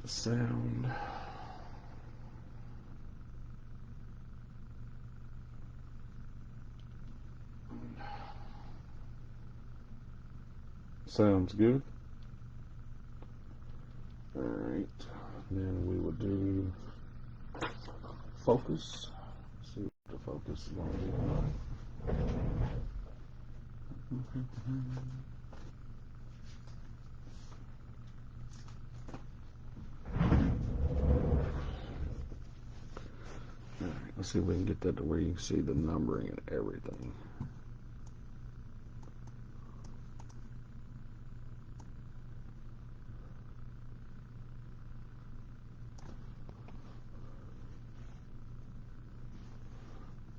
sound. Sounds good. All right, then we will do focus. Let's see what the focus is going to be. All right, let's see if we can get that to where you can see the numbering and everything.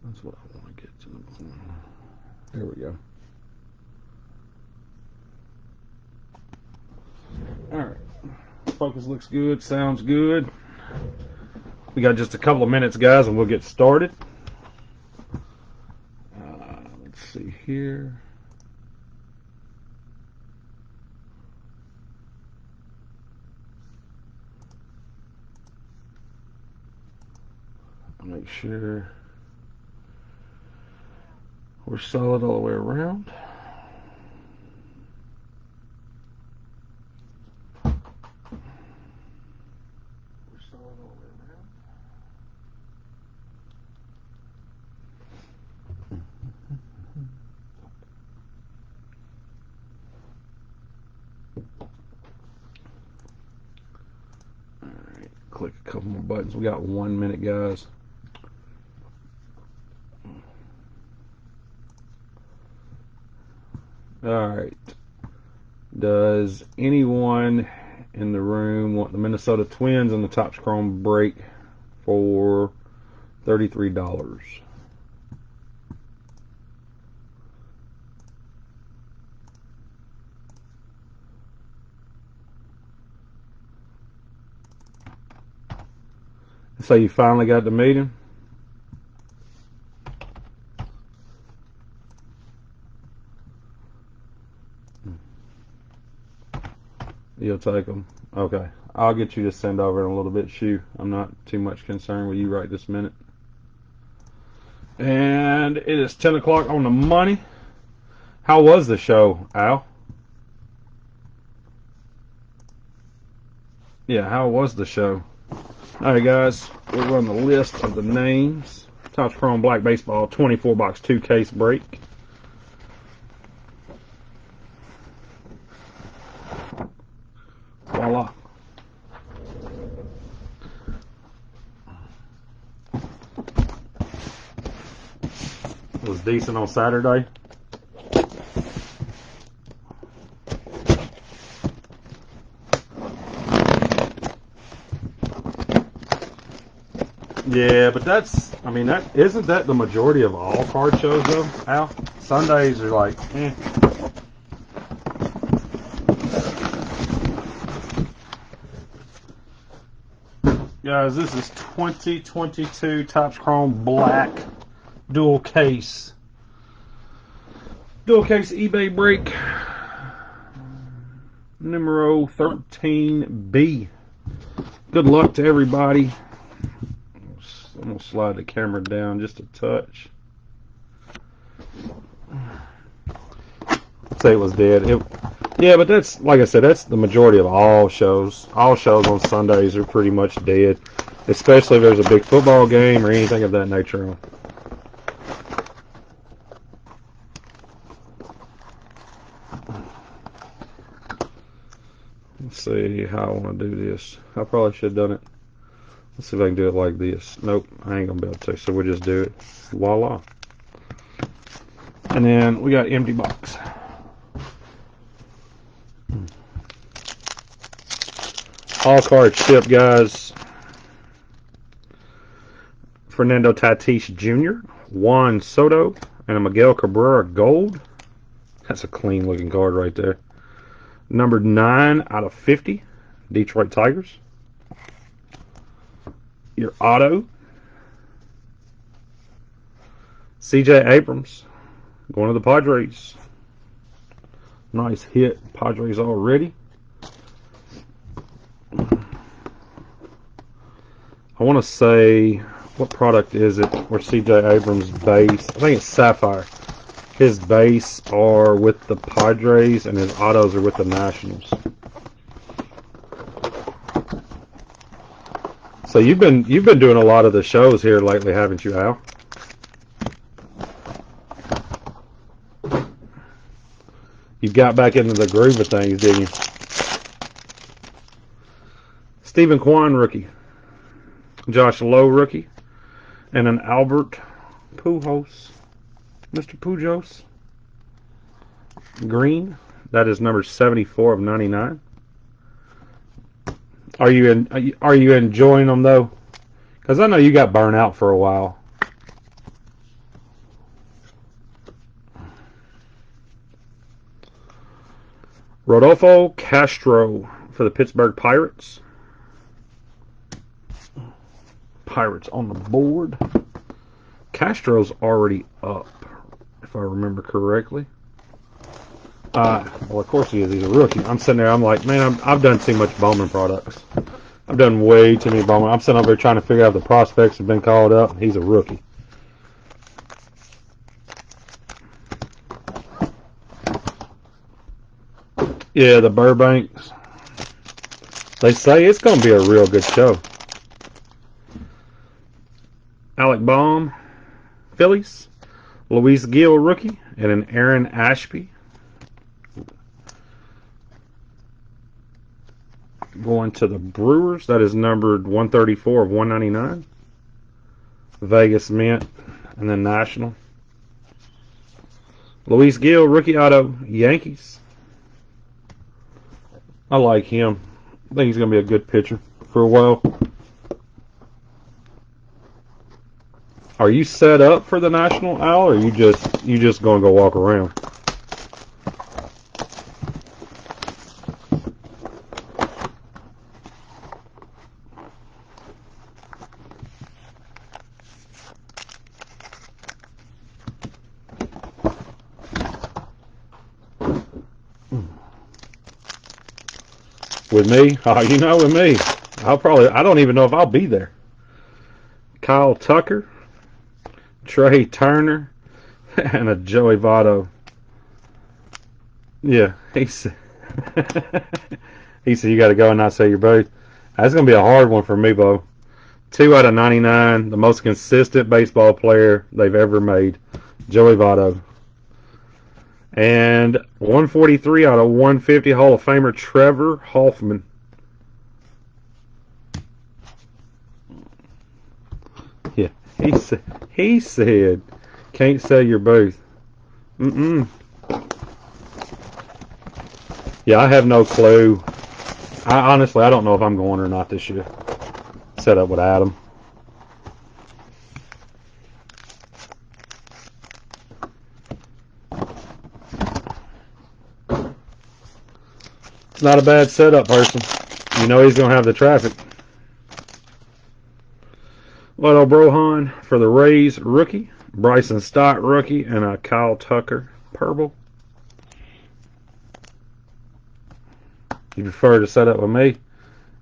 That's what I want to get to the point. There we go. Alright. Focus looks good, sounds good. We got just a couple of minutes, guys, and we'll get started. Let's see here. Make sure we're solid all the way around. Alright, click a couple more buttons. We got 1 minute, guys. Alright. Does anyone in the room want the Minnesota Twins and the Topps Chrome break for $33? So you finally got the meeting? You'll take them? Okay. I'll get you to send over in a little bit, Shu. I'm not too much concerned with you right this minute. And it is 10 o'clock on the money. How was the show, Al? Yeah, how was the show? Alright, guys. We'll run the list of the names. Topps Chrome Black Baseball 24 box 2 case break. Voila. It was decent on Saturday. Yeah, but that's, I mean, that isn't that the majority of all card shows though, Al? Sundays are like, eh. Guys, this is 2022 Topps Chrome Black dual case eBay break numero 13B. Good luck to everybody. I'm going to slide the camera down just a touch. I'd say it was dead. Yeah, but that's, like I said, that's the majority of all shows. All shows on Sundays are pretty much dead, especially if there's a big football game or anything of that nature on. Let's see how I want to do this. I probably should have done it. Let's see if I can do it like this. Nope, I ain't gonna be able to. So we'll just do it. Voila. And then we got empty box. All cards shipped, guys. Fernando Tatis Jr., Juan Soto, and a Miguel Cabrera Gold. That's a clean looking card right there. Numbered 9 out of 50, Detroit Tigers. Your auto, C.J. Abrams, going to the Padres. Nice hit, Padres already. I want to say, what product is it where C.J. Abrams' base? I think it's Sapphire. His base are with the Padres and his autos are with the Nationals. So you've been doing a lot of the shows here lately, haven't you, Al? You got back into the groove of things, didn't you? Stephen Kwan, rookie. Josh Lowe, rookie. And an Albert Pujols. Mr. Pujols. Green. That is number 74 of 99. Are you enjoying them, though? Because I know you got burnt out for a while. Rodolfo Castro for the Pittsburgh Pirates. Pirates on the board. Castro's already up, if I remember correctly. Well, of course he is. He's a rookie. I'm sitting there. I'm like, man, I've done too much Bowman products. I've done way too many Bowman. I'm sitting over there trying to figure out if the prospects have been called up. He's a rookie. Yeah, the Burbanks. They say it's going to be a real good show. Alec Baum, Phillies. Luis Gil, rookie. And an Aaron Ashby. Going to the Brewers. That is numbered 134 of 199. Vegas Mint. And then National. Luis Gil, rookie auto, Yankees. I like him. I think he's going to be a good pitcher for a while. Are you set up for the National, Al, or you just going to go walk around? With me? Oh, you know, with me. I don't even know if I'll be there. Kyle Tucker, Trey Turner, and a Joey Votto. Yeah, he said you got to go and not say your booth. That's going to be a hard one for me, Bo. 2 out of 99, the most consistent baseball player they've ever made, Joey Votto. And 143 out of 150, Hall of Famer Trevor Hoffman. Yeah, he said, can't sell your booth. Yeah, I have no clue. Honestly, I don't know if I'm going or not this year. Set up with Adam. Not a bad setup, person. You know he's going to have the traffic. Lotto Brohan for the Rays, rookie. Bryson Stott, rookie. And a Kyle Tucker, purple. You prefer to set up with me?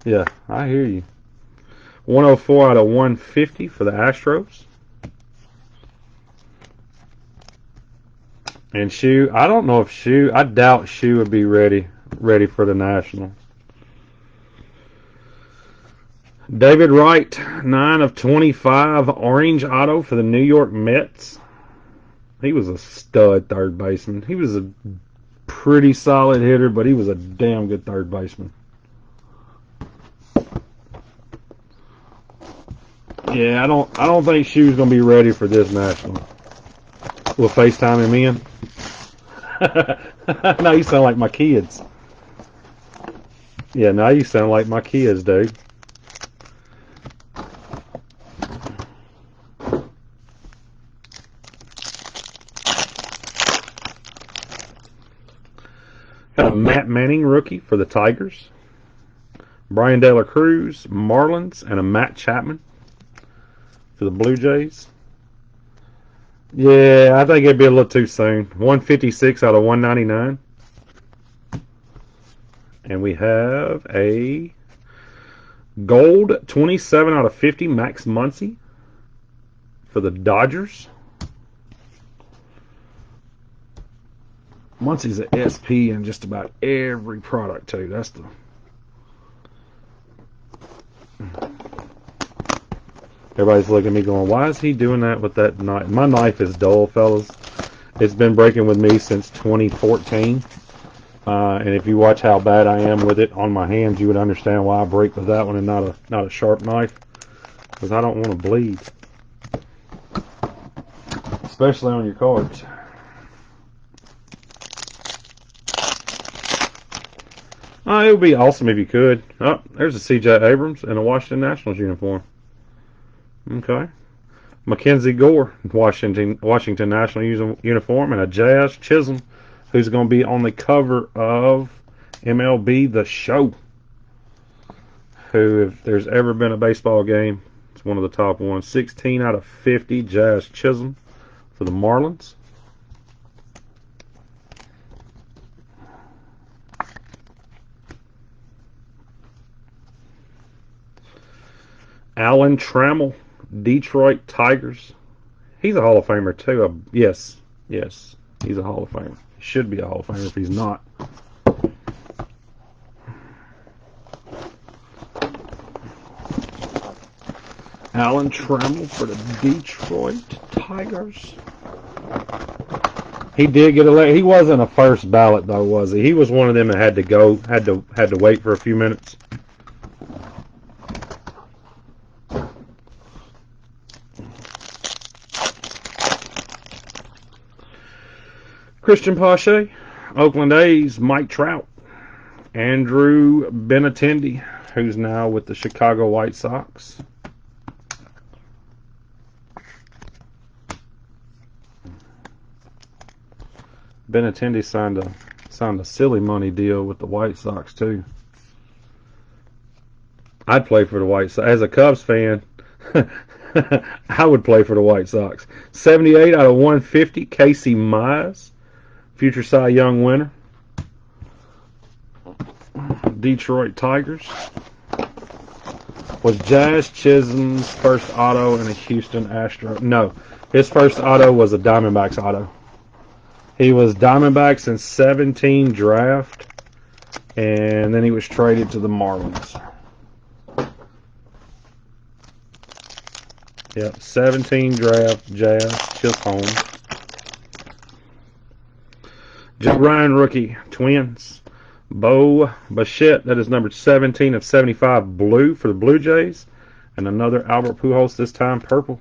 Yeah, I hear you. 104 out of 150 for the Astros. And Shu, I don't know if Shu, I doubt Shu would be ready for the National. David Wright, 9 of 25, orange auto for the New York Mets. He was a stud third baseman. He was a pretty solid hitter, but he was a damn good third baseman. Yeah, I don't think Shu's gonna be ready for this National. We'll FaceTime him in. Now you sound like my kids. Yeah, now you sound like my kids, dude. Got a Matt Manning rookie for the Tigers. Brian De La Cruz, Marlins, and a Matt Chapman for the Blue Jays. Yeah, I think it'd be a little too soon. 156 out of 199. And we have a Gold, 27 out of 50, Max Muncy for the Dodgers. Muncy's an SP in just about every product, too. That's the... Everybody's looking at me going, why is he doing that with that knife? My knife is dull, fellas. It's been breaking with me since 2014. And if you watch how bad I am with it on my hands, you would understand why I break with that one and not a sharp knife. Because I don't want to bleed. Especially on your cards. It would be awesome if you could. Oh, there's a C.J. Abrams in a Washington Nationals uniform. Okay. Mackenzie Gore, Washington National uniform, and a Jazz Chisholm, who's going to be on the cover of MLB The Show. Who, if there's ever been a baseball game, it's one of the top ones. 16 out of 50, Jazz Chisholm for the Marlins. Alan Trammell, Detroit Tigers. He's a Hall of Famer too. Yes, he's a Hall of Famer. He should be a Hall of Famer if he's not. Alan Trammell for the Detroit Tigers. He did get elected. He wasn't a first ballot though, was he? He was one of them that had to wait for a few minutes. Christian Pache, Oakland A's, Mike Trout, Andrew Benintendi, who's now with the Chicago White Sox. Benintendi signed a silly money deal with the White Sox too. I'd play for the White Sox. As a Cubs fan, I would play for the White Sox. 78 out of 150, Casey Mize, future Cy Young winner. Detroit Tigers. Was Jazz Chisholm's first auto in a Houston Astro? No. His first auto was a Diamondbacks auto. He was Diamondbacks in 17 draft, and then he was traded to the Marlins. Yep, 17 draft, Jazz Chisholm. Joe Ryan rookie, Twins. Bo Bichette, that is numbered 17 of 75 blue for the Blue Jays. And another Albert Pujols, this time purple.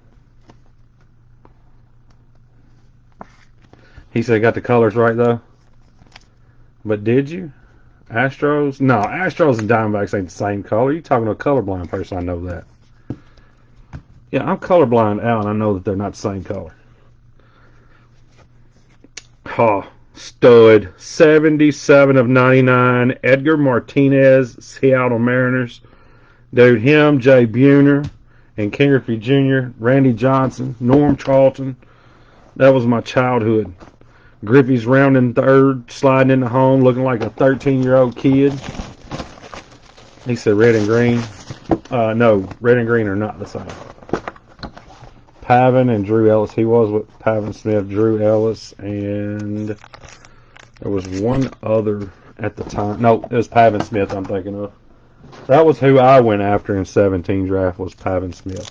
He said got the colors right though. But did you? Astros? No, Astros and Diamondbacks ain't the same color. You talking to a colorblind person, I know that. Yeah, I'm colorblind, Al, and I know that they're not the same color. Oh, stud. 77 of 99. Edgar Martinez, Seattle Mariners. Dude, him, Jay Buhner, and Ken Griffey Jr., Randy Johnson, Norm Charlton. That was my childhood. Griffey's rounding third, sliding into home, looking like a 13-year-old kid. He said red and green. No, red and green are not the same. Pavin and Drew Ellis. He was with Pavin Smith, Drew Ellis, and there was one other at the time. No, it was Pavin Smith I'm thinking of. That was who I went after in 17 draft, was Pavin Smith.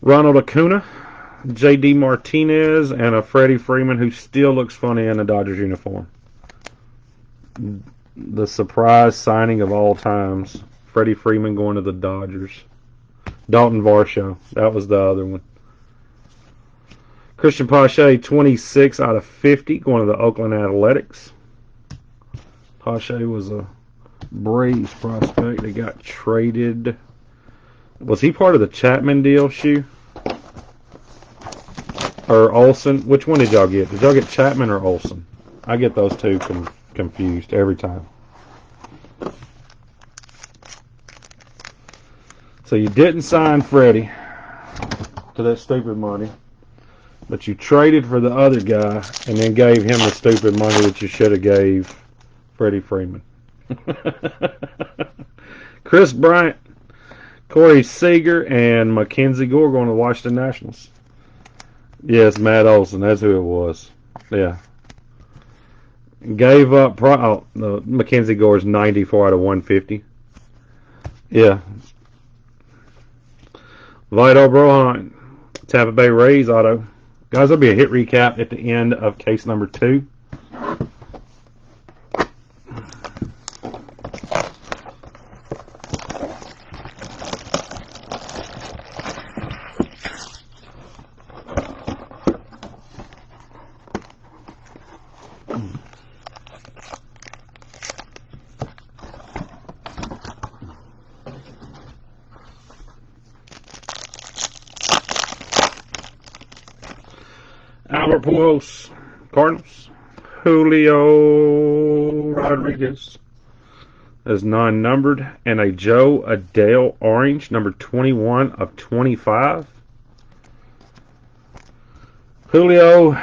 Ronald Acuna, J.D. Martinez, and a Freddie Freeman who still looks funny in a Dodgers uniform. The surprise signing of all times. Freddie Freeman going to the Dodgers. Dalton Varsho, that was the other one. Christian Pache, 26 out of 50, going to the Oakland Athletics. Pache was a Braves prospect that got traded. Was he part of the Chapman deal, Shoe? Or Olsen? Which one did y'all get? Did y'all get Chapman or Olsen? I get those two confused every time. So you didn't sign Freddie to that stupid money, but you traded for the other guy and then gave him the stupid money that you should have gave Freddie Freeman. Chris Bryant, Corey Seager, and Mackenzie Gore going to the Washington Nationals. Yes, Matt Olson. That's who it was. Yeah. Gave up. Mackenzie Gore's 94 out of 150. Yeah. Vito Brohan, Tampa Bay Rays auto. Guys, there'll be a hit recap at the end of case number 2. Albert Pujols, Cardinals. Julio Rodriguez is non-numbered, and a Joe Adele orange, number 21 of 25. Julio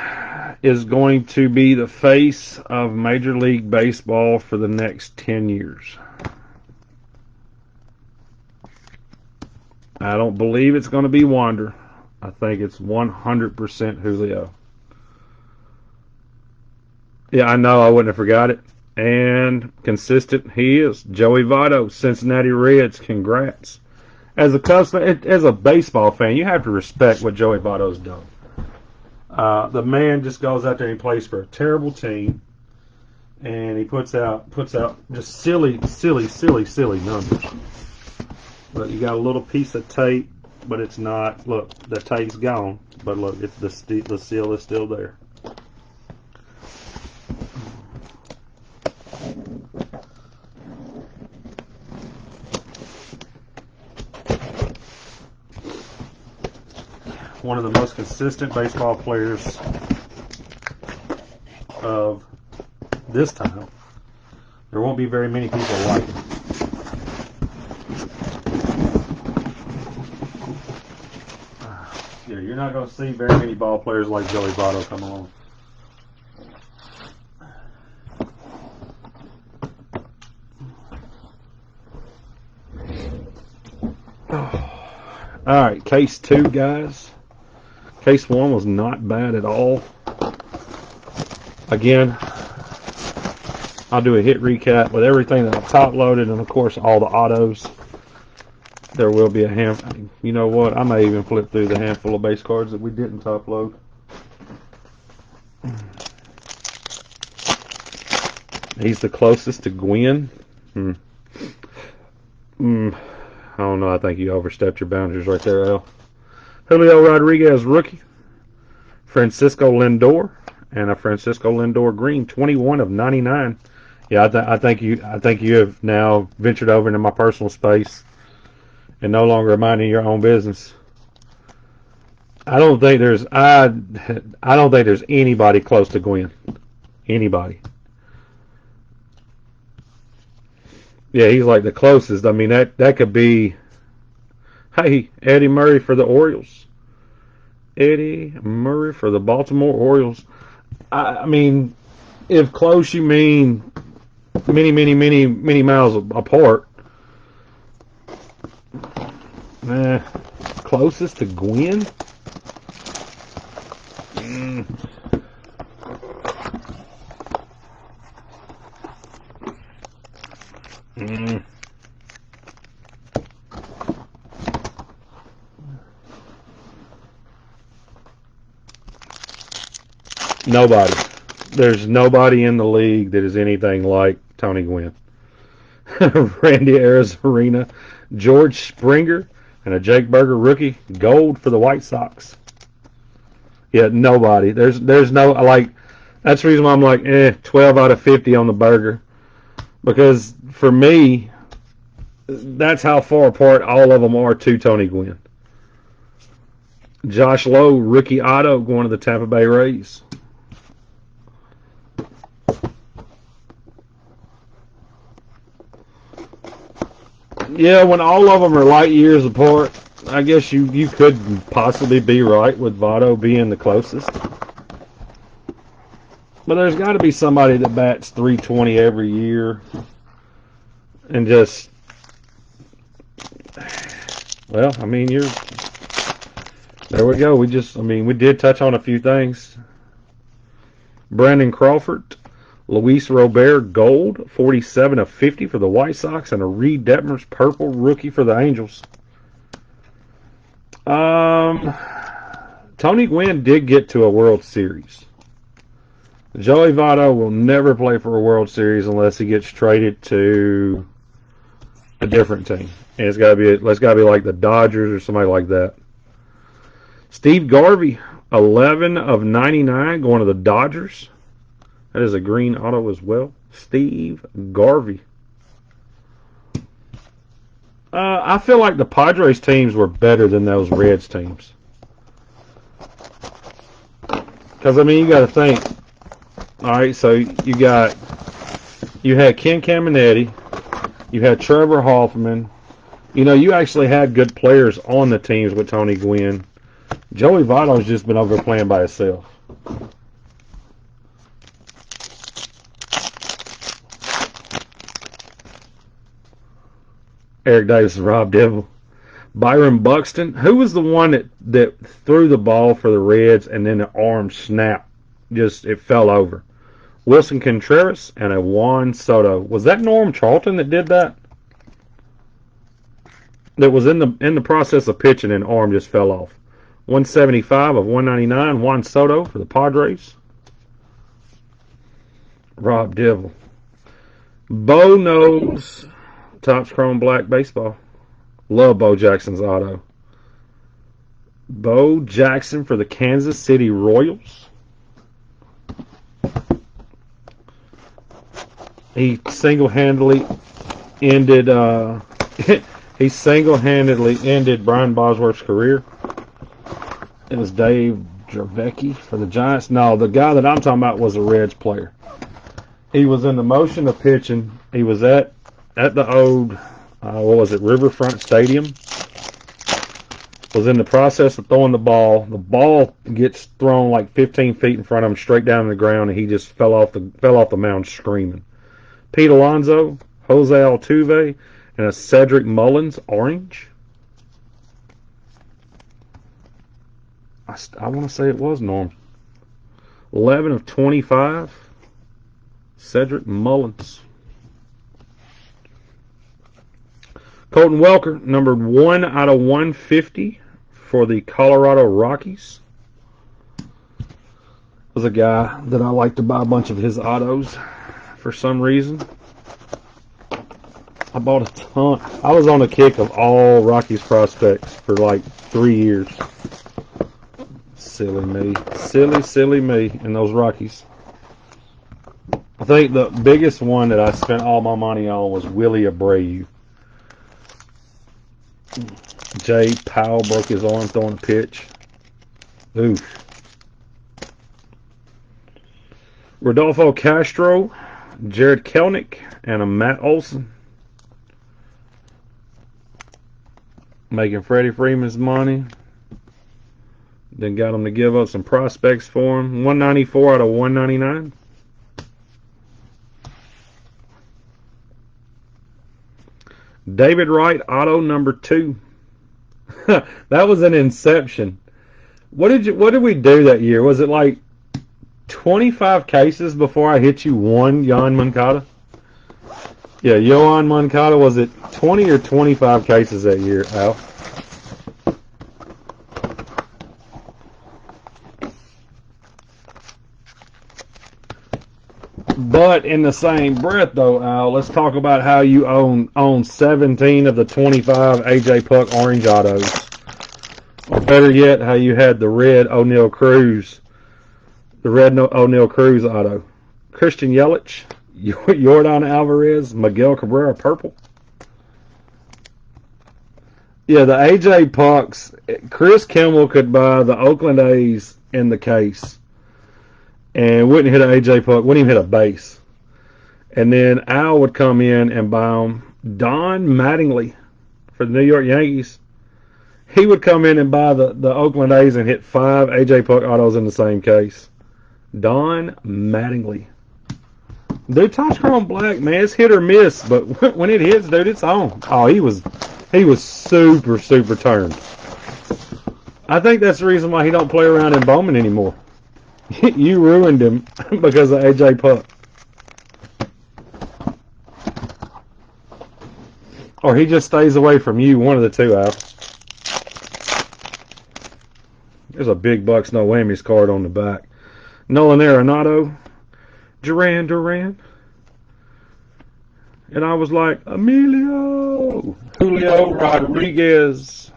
is going to be the face of Major League Baseball for the next 10 years. I don't believe it's going to be Wander. I think it's 100% Julio. Yeah, I know. I wouldn't have forgot it. And consistent he is. Joey Votto, Cincinnati Reds. Congrats. As a Cubs fan, as a baseball fan, you have to respect what Joey Votto's done. The man just goes out there and plays for a terrible team, and he puts out just silly numbers. But you got a little piece of tape, but it's not. Look, the tape's gone, but look, it's the seal is still there. One of the most consistent baseball players of this time. There won't be very many people like him. Yeah, you're not going to see very many ball players like Joey Votto come along. All right, case 2, guys. Case 1 was not bad at all. Again, I'll do a hit recap with everything that I've top loaded, and of course all the autos. There will be a handful. You know what? I may even flip through the handful of base cards that we didn't top load. He's the closest to Gwynn. I don't know. I think you overstepped your boundaries right there, Al. Julio Rodriguez, rookie. Francisco Lindor, and a Francisco Lindor green, 21 of 99. Yeah, I think you have now ventured over into my personal space and no longer minding your own business. I don't think there's anybody close to Gwynn. Anybody. Yeah, he's like the closest. I mean, that could be, hey, Eddie Murray for the Orioles. Eddie Murray for the Baltimore Orioles. I mean, if close you mean many miles apart. Closest to Gwynn? Nobody. There's nobody in the league that is anything like Tony Gwynn. Randy Arozarena, George Springer, and a Jake Burger rookie, gold for the White Sox. Yeah, nobody. There's no, like, that's the reason why I'm like, 12 out of 50 on the Burger. Because for me, that's how far apart all of them are to Tony Gwynn. Josh Lowe, rookie auto, going to the Tampa Bay Rays. Yeah, when all of them are light years apart, I guess you could possibly be right with Votto being the closest. But there's got to be somebody that bats 320 every year and just, well, I mean, there we go. We did touch on a few things. Brandon Crawford, Luis Robert gold, 47 of 50 for the White Sox, and a Reed Detmers purple rookie for the Angels. Tony Gwynn did get to a World Series. Joey Votto will never play for a World Series unless he gets traded to a different team. And it's gotta be like the Dodgers or somebody like that. Steve Garvey, 11 of 99 going to the Dodgers. That is a green auto as well. Steve Garvey. I feel like the Padres teams were better than those Reds teams. Because, I mean, you got to think. All right, so you had Ken Caminiti. You had Trevor Hoffman. You know, you actually had good players on the teams with Tony Gwynn. Joey Votto's just been over playing by himself. Eric Davis and Rob Dibble. Byron Buxton. Who was the one that threw the ball for the Reds and then the arm snapped? It fell over. Wilson Contreras and a Juan Soto. Was that Norm Charlton that did that? That was in the process of pitching and arm just fell off. 175 of 199. Juan Soto for the Padres. Rob Dibble. Bo Knows. Topps Chrome Black Baseball. Love Bo Jackson's auto. Bo Jackson for the Kansas City Royals. He single-handedly ended Brian Bosworth's career. It was Dave Dravecky for the Giants. No, the guy that I'm talking about was a Reds player. He was in the motion of pitching. He was at the old, Riverfront Stadium. Was in the process of throwing the ball. The ball gets thrown like 15 feet in front of him, straight down to the ground, and he just fell off the mound screaming. Pete Alonso, Jose Altuve, and a Cedric Mullins orange. I want to say it was Norm. 11 of 25. Cedric Mullins. Colton Welker, numbered 1 out of 150 for the Colorado Rockies. Was a guy that I like to buy a bunch of his autos for some reason. I bought a ton. I was on a kick of all Rockies prospects for like 3 years. Silly me. Silly me in those Rockies. I think the biggest one that I spent all my money on was Willie Abreu. Jay Powell broke his arm throwing a pitch. Oof. Rodolfo Castro, Jared Kelnick, and a Matt Olson. Making Freddie Freeman's money. Then got him to give up some prospects for him. 194 out of 199. David Wright, auto number 2. That was an inception. What did we do that year? Was it like 25 cases before I hit you one Yoan Moncada? Yeah, Yoan Moncada, was it 20 or 25 cases that year, Al? But in the same breath, though, Al, let's talk about how you own 17 of the 25 AJ Puck orange autos. Or better yet, how you had the red O'Neal Cruz auto. Christian Yelich, Yordan Alvarez, Miguel Cabrera purple. Yeah, the AJ Pucks, Chris Kimmel could buy the Oakland A's in the case and wouldn't hit an AJ Puck, wouldn't even hit a base. And then Al would come in and buy him. Don Mattingly for the New York Yankees. He would come in and buy the Oakland A's and hit 5 AJ Puck autos in the same case. Don Mattingly. Dude, Topps Black, man, it's hit or miss, but when it hits, dude, it's on. Oh, he was super, super turned. I think that's the reason why he don't play around in Bowman anymore. You ruined him because of AJ Puk. Or he just stays away from you, one of the two, Al. There's a big Bucks no whammies card on the back. Nolan Arenado, Duran. And I was like, Emilio, Julio Rodriguez.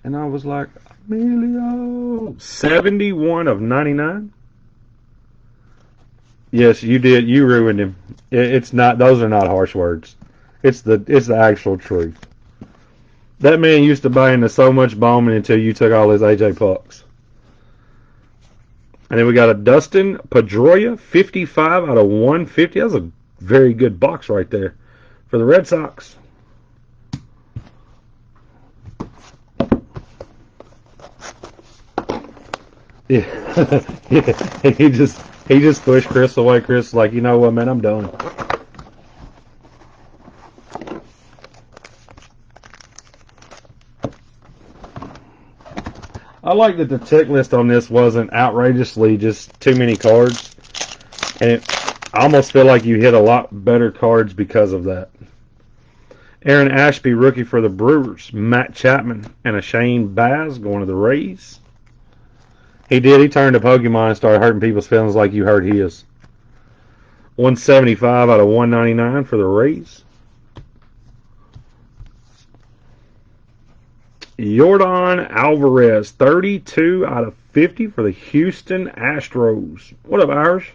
And I was like, Emilio, 71 of 99. Yes, you did. You ruined him. It's not. Those are not harsh words. It's the actual truth. That man used to buy into so much Bowman until you took all his AJ Pucks. And then we got a Dustin Pedroia, 55 out of 150. That's a very good box right there for the Red Sox. Yeah, yeah. He just pushed Chris away. Chris was like, you know what, man, I'm done. I like that the tick list on this wasn't outrageously just too many cards. And I almost feel like you hit a lot better cards because of that. Aaron Ashby, rookie for the Brewers. Matt Chapman and a Shane Baz going to the Rays. He did. He turned to Pokemon and started hurting people's feelings like you hurt his. 175 out of 199 for the Rays. Yordan Alvarez, 32 out of 50 for the Houston Astros. What up, Irish?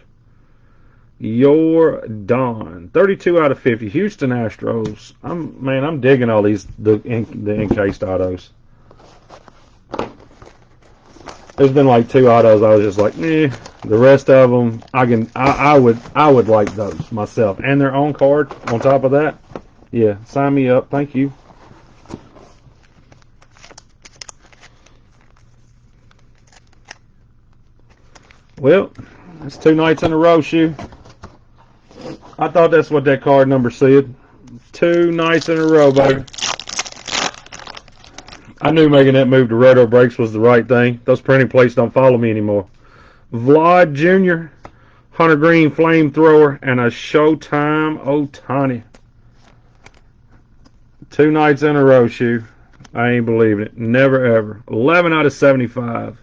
Yordan, 32 out of 50. Houston Astros. I'm digging all these the encased autos. There's been like 2 autos I was just like, eh. The rest of them, I would like those myself. And their own card on top of that. Yeah, sign me up. Thank you. Well, that's 2 nights in a row, Shoe. I thought that's what that card number said. 2 nights in a row, baby. I knew making that move to Roto Breaks was the right thing. Those printing plates don't follow me anymore. Vlad Jr., Hunter Green Flamethrower, and a Showtime Ohtani. 2 nights in a row, Shoe. I ain't believing it. Never ever. 11 out of 75.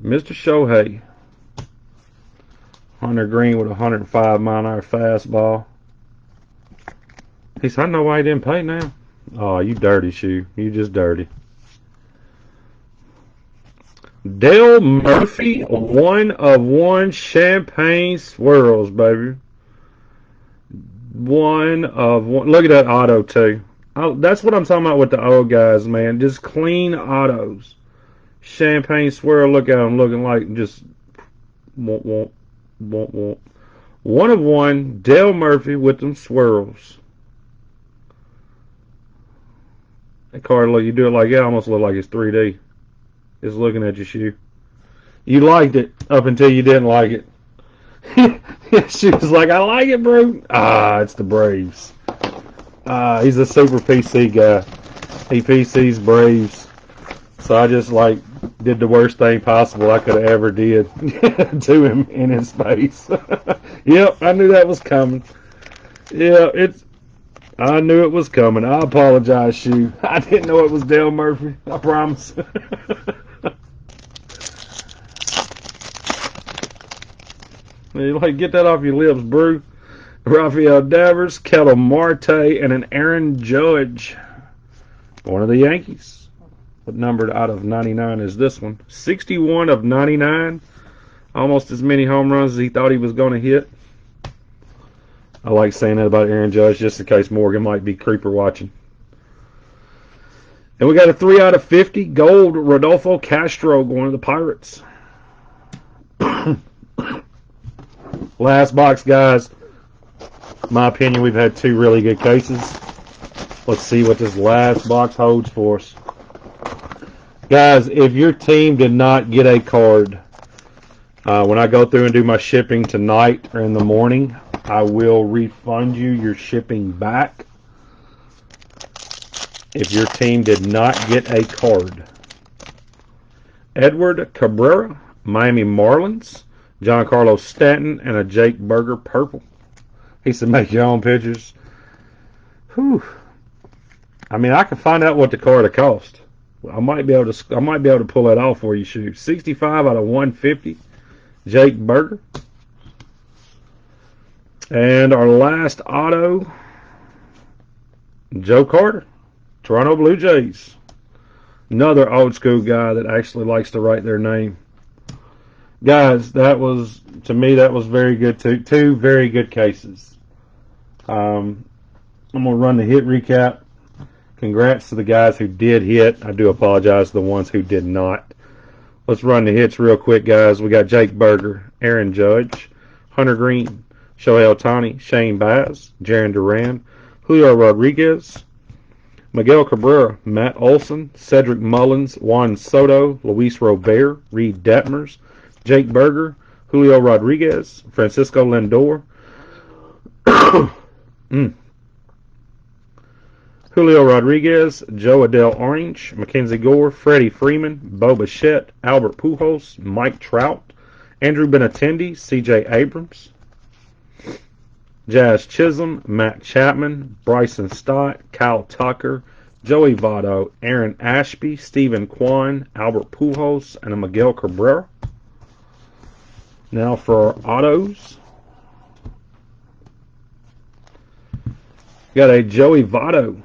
Mr. Shohei. Hunter Green with a 105-mile-an-hour fastball. He said, I know why he didn't pay now. Oh, you dirty, Shoe. You just dirty. Dale Murphy, 1 of 1 champagne swirls, baby. 1 of 1. Look at that auto, too. That's what I'm talking about with the old guys, man. Just clean autos. Champagne swirl. Look at them looking like just... 1 of 1. Dale Murphy with them swirls. That card, look, you do it like it almost look like it's 3D. It's looking at your Shoe. You liked it up until you didn't like it. She was like, I like it, bro. It's the Braves. He's a super PC guy. He PCs Braves. So I just did the worst thing possible I could have ever did to him in his face. Yep, I knew that was coming. Yeah, I knew it was coming. I apologize, Shoe. I didn't know it was Dale Murphy. I promise. Get that off your lips, Brew. Rafael Devers, Ketel Marte, and an Aaron Judge. One of the Yankees. What numbered out of 99 is this one? 61 of 99. Almost as many home runs as he thought he was going to hit. I like saying that about Aaron Judge just in case Morgan might be creeper watching. And we got a 3 out of 50 gold Rodolfo Castro going to the Pirates. Last box, guys. In my opinion, we've had 2 really good cases. Let's see what this last box holds for us. Guys, if your team did not get a card, When I go through and do my shipping tonight or in the morning, I will refund you your shipping back if your team did not get a card. Edward Cabrera, Miami Marlins, Giancarlo Stanton, and a Jake Burger purple. He said, make your own pictures. Whew. I mean, I can find out what the card will cost. I might be able to pull that off for you. Shoot, 65 out of 150. Jake Burger. And our last auto, Joe Carter, Toronto Blue Jays. Another old school guy that actually likes to write their name. Guys, to me, that was very good too. Two very good cases. I'm going to run the hit recap. Congrats to the guys who did hit. I do apologize to the ones who did not. Let's run the hits real quick, guys. We got Jake Burger, Aaron Judge, Hunter Green, Shohei Ohtani, Shane Baz, Jarren Duran, Julio Rodriguez, Miguel Cabrera, Matt Olson, Cedric Mullins, Juan Soto, Luis Robert, Reed Detmers, Jake Burger, Julio Rodriguez, Francisco Lindor, Julio Rodriguez, Joe Adele Orange, Mackenzie Gore, Freddie Freeman, Bo Bichette, Albert Pujols, Mike Trout, Andrew Benintendi, C.J. Abrams, Jazz Chisholm, Matt Chapman, Bryson Stott, Kyle Tucker, Joey Votto, Aaron Ashby, Stephen Kwan, Albert Pujols, and a Miguel Cabrera. Now for our autos. Got a Joey Votto,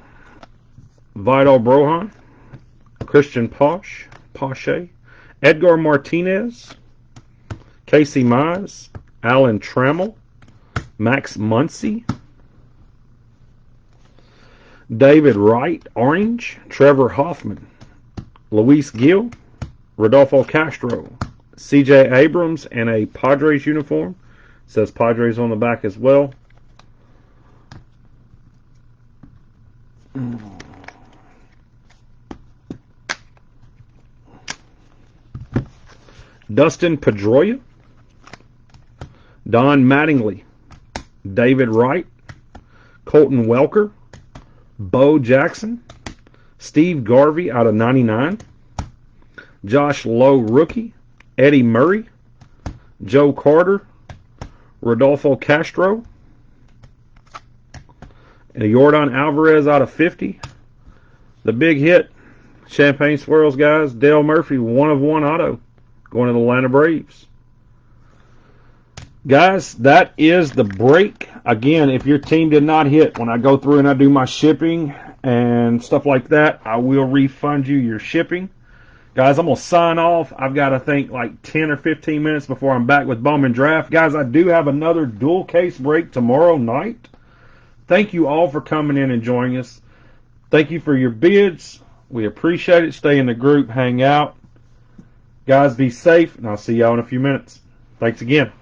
Vidal Brohan, Christian Pache, Edgar Martinez, Casey Mize, Alan Trammell, Max Muncy, David Wright, Orange, Trevor Hoffman, Luis Gil, Rodolfo Castro, C.J. Abrams, and a Padres uniform. It says Padres on the back as well. Dustin Pedroia, Don Mattingly, David Wright, Colton Welker, Bo Jackson, Steve Garvey out of 99, Josh Lowe rookie, Eddie Murray, Joe Carter, Rodolfo Castro, and a Yordan Alvarez out of 50. The big hit, Champagne Swirls, guys, Dale Murphy, 1/1 auto, going to the Atlanta Braves. Guys, that is the break. Again, if your team did not hit, when I go through and I do my shipping and stuff like that, I will refund you your shipping. Guys, I'm going to sign off. I've got to think like 10 or 15 minutes before I'm back with Bowman Draft. Guys, I do have another dual case break tomorrow night. Thank you all for coming in and joining us. Thank you for your bids. We appreciate it. Stay in the group. Hang out. Guys, be safe, and I'll see y'all in a few minutes. Thanks again.